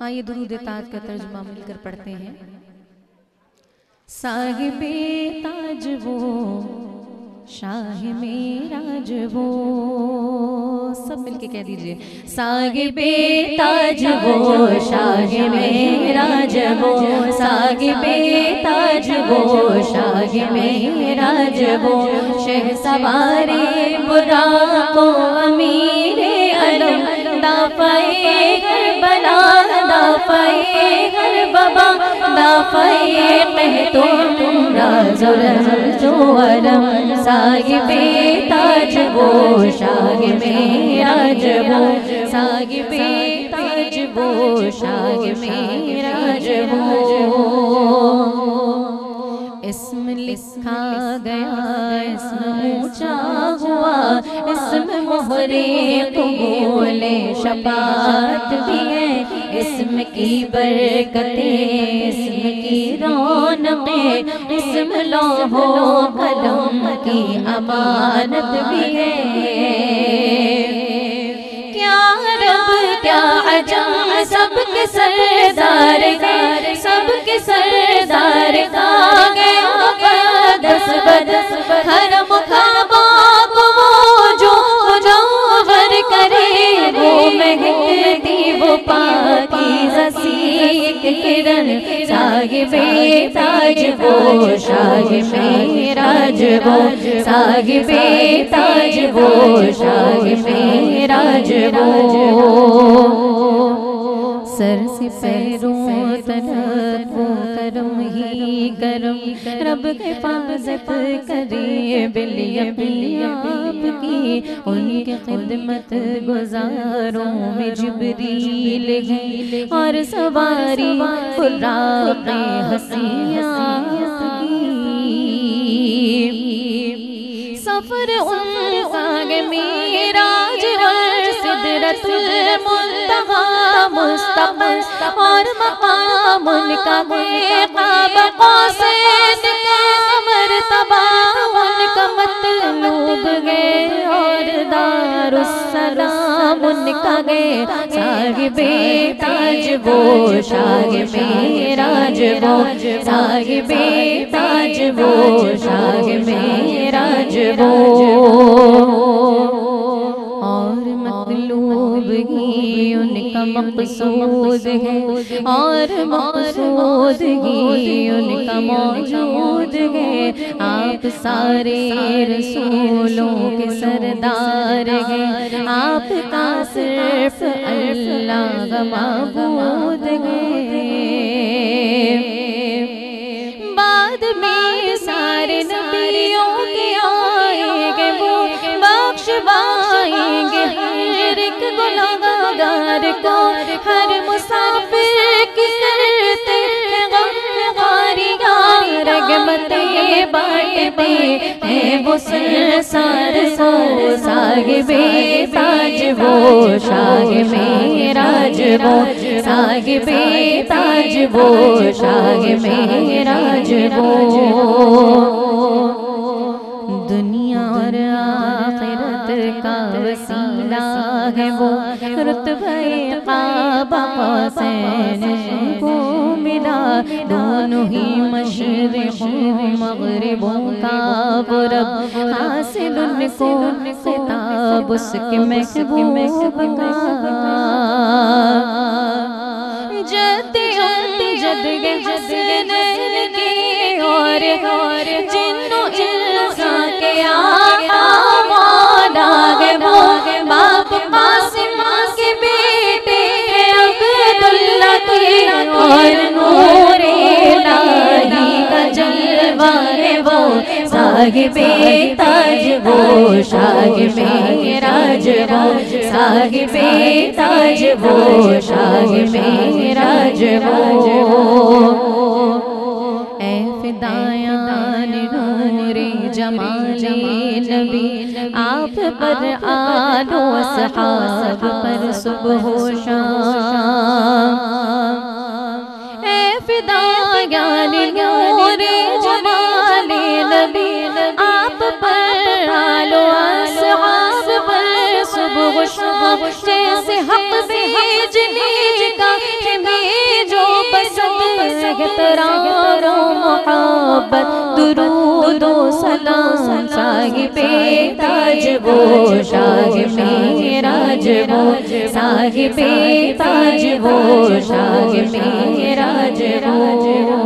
आइए दुरूद ताज का तर्जुमा मिलकर पढ़ते हैं। साहिबे ताज वो शाह मेराज वो, सब मिलके कह दीजिए। साहिबे ताज वो शाह मेराज वो, साहिबे ताज वो शाह मेराज वो, शहसवारे बुराको अमीरे अलम, दाफ़ए करबला दाफ़ए करबला दाफ़ए कहतो जो अलम, साहिबे ताज वो शाह मेराज वो, साहिबे ताज वो शाह मेराज वो। इसम लिखा गया इसम ऊंचा हुआ, इसम मोहरे कबूले शफाअत भी है, इसम की बरकतें इसम की रौनकें, इसम लौहो कलम की अमानत भी है। क्या रब क्या अजम सबके सरदार का, सबके सरदार का गया दस बदस, हरम काबा को वो जो मुनव्वर करे, वो महकती वो पाकीज़ा सीक किरण, साहिबे ताज वो शाह मेराज वो, साहिबे ताज वो शाह मेराज वो। सर से पैरों तक वो करम ही करम, रब हिफाजत करे बिलिया बिलिया आपकी, उनके खिदमत गुजारों में जिब्रील है, और सवारी खुर्राक़े हसिया सफर उनका मेराज और सिदरतुल मुंतहा मुस्तक़बिल, और मक़ाम उनका काबा क़ौसैन का मर्तबा उनका मतलूब है, और दारुस्सलाम उनका है, साहिबे ताज वो शाह मेराज वो, साहिबे ताज वो शाह मेराज वो। और मतलूब ही उनका मक़सूद है, और मक़सूद ही उनका मौजूद है, आप सारे रसूलों के सरदार हैं, आपका सिर्फ अल्लाह माबूद है। बाद में सारे नबियों के आएंगे वो, बख्शवाएंगे हर एक गुनाहगार को, हर मुसाफिर की करते गमगारियां, रहमतें बांटते हैं वो संसार को, साहिबे ताज वो शाह मेराज वो, साहिबे ताज वो शाह मेराज वो। दुनिया और आखिरत का वसीला है वो, रुतबे काबा क़ौसैन को मिला, दोनों ही मशरिक़ों मग़रिबों का वो रब, हासिल उनको खिताब उसके महबूब का। जद गए हसनैन के और जिन्नो इंसान के आका मौला है वो, बाप कासिम के बेटे अब्दुल्ला के, और नूरे इलाही का जलवा है वो, साहिबे ताज वो शाह मेराज वो, साहिबे ताज वो शाह मेराज वो। ऐ फिदायान नूरे जमाले नबी, आप पर आलो सहाब पर सुबह शाम, ऐ फिदायान नूरे जमाले नबी, आप पर आलो सहाब पर सुबह शाम, जैसे हक भेजने का एहतराम मोहब्बत दुरूद व सलाम साहिबे ताज वो शाह मेराज वो साहिबे ताज वो शाह मेराज वो।